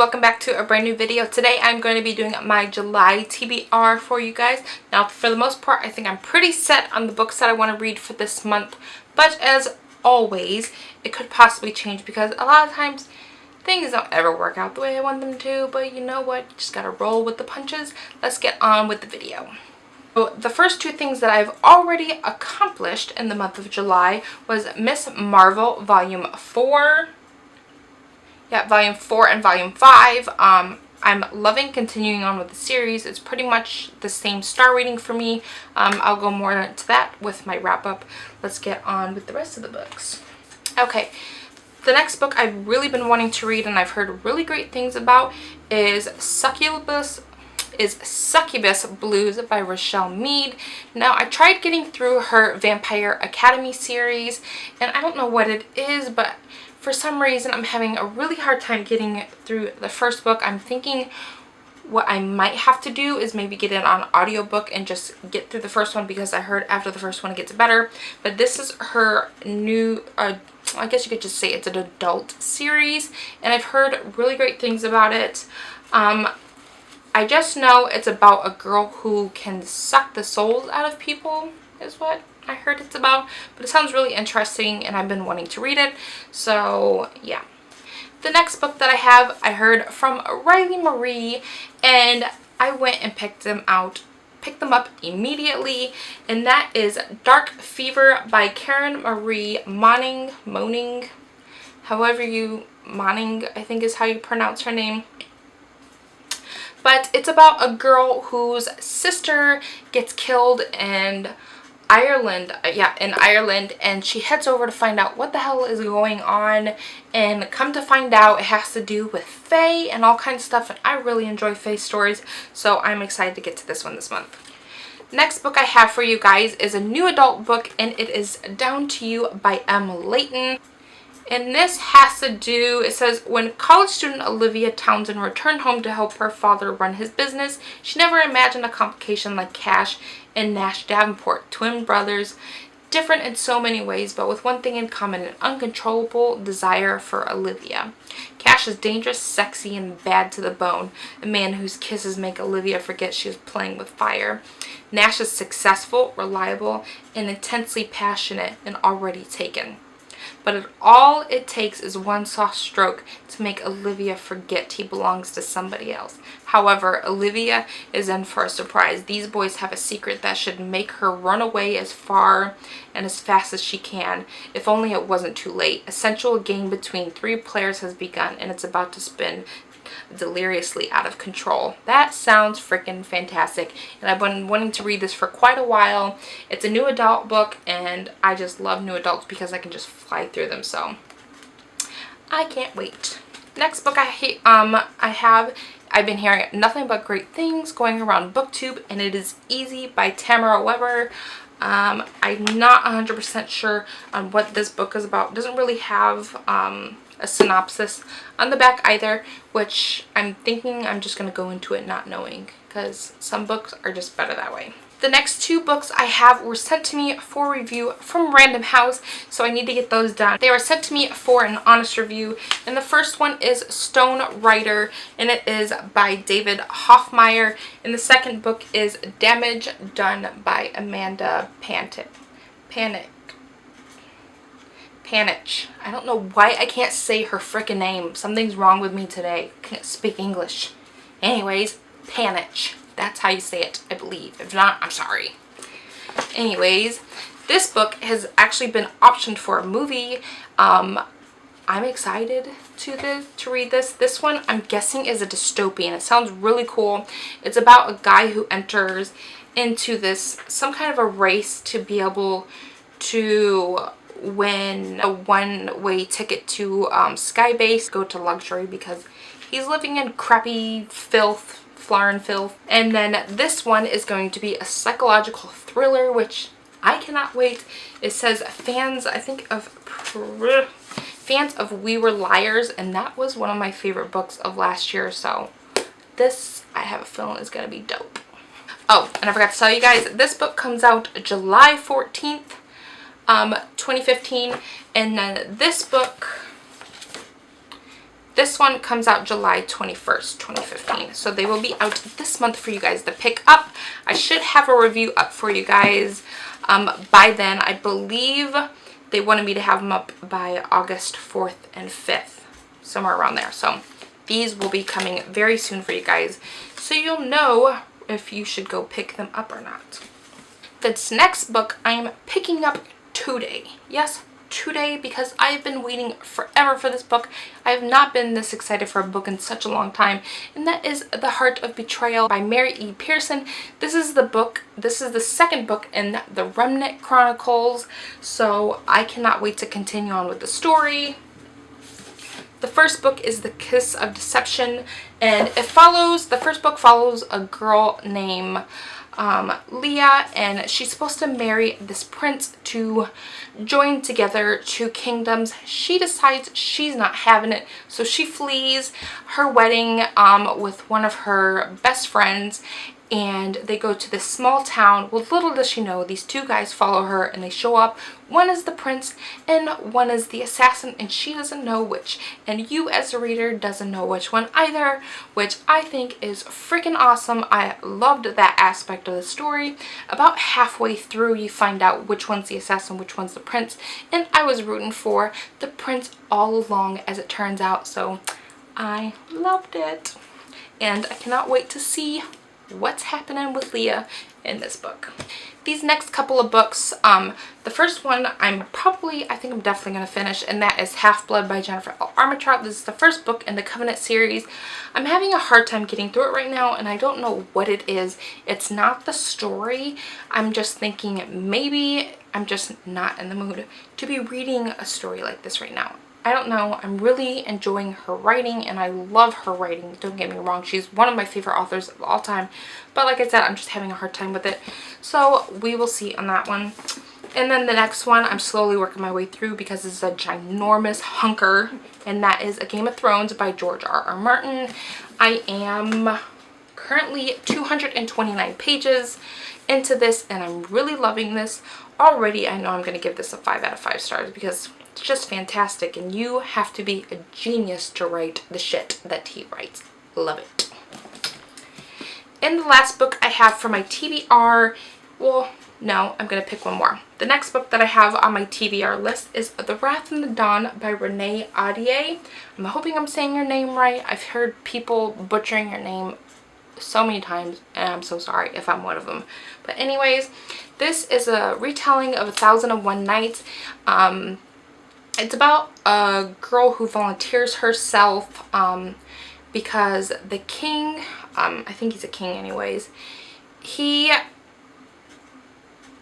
welcome back to a brand new video. Today I'm going to be doing my July TBR for you guys. Now for the most part I think I'm pretty set on the books that I want to read for this month, but as always it could possibly change because a lot of times things don't ever work out the way I want them to, but you know what, you just gotta roll with the punches. Let's get on with the video. So the first two things that I've already accomplished in the month of July was Miss Marvel Volume 4. Yeah, Volume 4 and Volume 5. I'm loving continuing on with the series. It's pretty much the same star rating for me. I'll go more into that with my wrap up. Let's get on with the rest of the books. Okay, the next book I've really been wanting to read and I've heard really great things about is Succubus Blues by Rochelle Mead. Now I tried getting through her Vampire Academy series and I don't know what it is, but for some reason I'm having a really hard time getting through the first book. I'm thinking what I might have to do is maybe get it on audiobook and just get through the first one, because I heard after the first one it gets better. But this is her new I guess you could just say it's an adult series and I've heard really great things about it. I just know it's about a girl who can suck the souls out of people is what I heard it's about, but it sounds really interesting and I've been wanting to read it, so yeah. The next book that I heard from Riley Marie and I went and picked them up immediately, and that is Dark Fever by Karen Marie Moning, I think is how you pronounce her name. But it's about a girl whose sister gets killed in Ireland, and she heads over to find out what the hell is going on, and come to find out it has to do with fae and all kinds of stuff, and I really enjoy fae stories, so I'm excited to get to this one this month. Next book I have for you guys is a new adult book, and it is Down to You by M. Layton. And this has to do, it says, when college student Olivia Townsend returned home to help her father run his business, she never imagined a complication like Cash and Nash Davenport, twin brothers, different in so many ways, but with one thing in common: an uncontrollable desire for Olivia. Cash is dangerous, sexy, and bad to the bone, a man whose kisses make Olivia forget she was playing with fire. Nash is successful, reliable, and intensely passionate and already taken. But all it takes is one soft stroke to make Olivia forget he belongs to somebody else. However, Olivia is in for a surprise. These boys have a secret that should make her run away as far and as fast as she can, if only it wasn't too late. A sensual game between three players has begun, and it's about to spin deliriously out of control. That sounds freaking fantastic, and I've been wanting to read this for quite a while. It's a new adult book and I just love new adults because I can just fly through them, so I can't wait. Next book I've been hearing nothing but great things going around BookTube, and it is Easy by Tamara Weber. I'm not 100% sure on what this book is about. It doesn't really have a synopsis on the back either, which I'm thinking I'm just going to go into it not knowing, because some books are just better that way. The next two books I have were sent to me for review from Random House, so I need to get those done. They were sent to me for an honest review, and the first one is Stone Rider, and it is by David Hoffmeyer, and the second book is Damage Done by Amanda Panich. I don't know why I can't say her frickin' name. Something's wrong with me today. Can't speak English. Anyways, Panich. That's how you say it, I believe. If not, I'm sorry. Anyways, this book has actually been optioned for a movie. I'm excited to read this. This one, I'm guessing, is a dystopian. It sounds really cool. It's about a guy who enters into some kind of a race to be able to win a one-way ticket to Skybase, go to luxury, because he's living in crappy filth, floor and filth. And then this one is going to be a psychological thriller, which I cannot wait. It says fans of We Were Liars, and that was one of my favorite books of last year, so this, I have a feeling, is going to be dope. Oh, and I forgot to tell you guys, this book comes out July 14th, 2015, and then this book This one comes out July 21st, 2015. So they will be out this month for you guys to pick up. I should have a review up for you guys by then. I believe they wanted me to have them up by August 4th and 5th, somewhere around there. So these will be coming very soon for you guys, so you'll know if you should go pick them up or not. This next book I am picking up today. Yes, today, because I've been waiting forever for this book. I have not been this excited for a book in such a long time, and that is The Heart of Betrayal by Mary E. Pearson. This is the second book in the Remnant Chronicles, so I cannot wait to continue on with the story. The first book is The Kiss of Deception, and the first book follows a girl named Leah, and she's supposed to marry this prince to join together two kingdoms. She decides she's not having it, so she flees her wedding with one of her best friends, and they go to this small town. Well, little does she know, these two guys follow her and they show up. One is the prince and one is the assassin, and she doesn't know which, and you as a reader doesn't know which one either, which I think is freaking awesome. I loved that aspect of the story. About halfway through you find out which one's the assassin, which one's the prince, and I was rooting for the prince all along, as it turns out, so I loved it. And I cannot wait to see what's happening with Leah in this book. These next couple of books, the first one I think I'm definitely going to finish, and that is Half-Blood by Jennifer L. Armentrout. This is the first book in the Covenant series. I'm having a hard time getting through it right now, and I don't know what it is. It's not the story. I'm just thinking maybe I'm just not in the mood to be reading a story like this right now. I don't know. I'm really enjoying her writing, and I love her writing. Don't get me wrong. She's one of my favorite authors of all time. But like I said, I'm just having a hard time with it. So we will see on that one. And then the next one I'm slowly working my way through because it's a ginormous hunker. And that is A Game of Thrones by George R.R. Martin. I am currently 229 pages into this, and I'm really loving this. Already I know I'm going to give this a 5 out of 5 stars because it's just fantastic, and you have to be a genius to write the shit that he writes. Love it. And the last book I have for my TBR, well, no, I'm going to pick one more. The next book that I have on my TBR list is The Wrath and the Dawn by Renee Ahdieh. I'm hoping I'm saying your name right. I've heard people butchering your name so many times, and I'm so sorry if I'm one of them. But anyways, this is a retelling of 1001 Nights. It's about a girl who volunteers herself because the king, I think he's a king anyways, he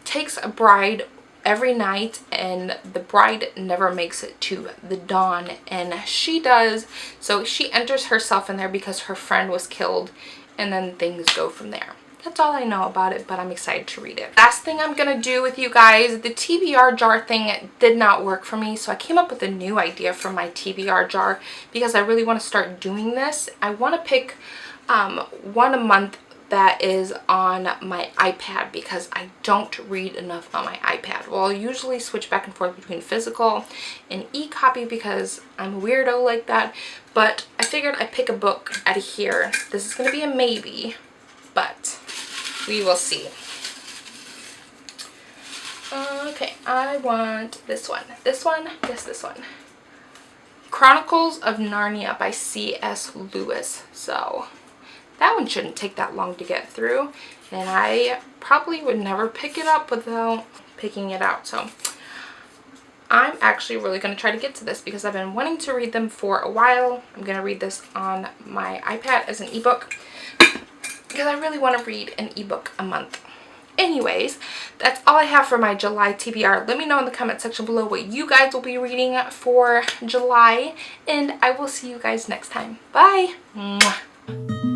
takes a bride every night, and the bride never makes it to the dawn, and she does. So she enters herself in there because her friend was killed, and then things go from there. That's all I know about it, but I'm excited to read it. Last thing I'm gonna do with you guys, the TBR jar thing did not work for me, so I came up with a new idea for my TBR jar because I really want to start doing this. I want to pick one a month that is on my iPad because I don't read enough on my iPad. Well, I'll usually switch back and forth between physical and e-copy because I'm a weirdo like that, but I figured I'd pick a book out of here. This is gonna be a maybe, but we will see. Okay, I want this one. This one? Yes, this one. Chronicles of Narnia by C.S. Lewis. So that one shouldn't take that long to get through, and I probably would never pick it up without picking it out. So I'm actually really going to try to get to this because I've been wanting to read them for a while. I'm going to read this on my iPad as an ebook because I really want to read an ebook a month. Anyways, that's all I have for my July TBR. Let me know in the comment section below what you guys will be reading for July, and I will see you guys next time. Bye! Mwah.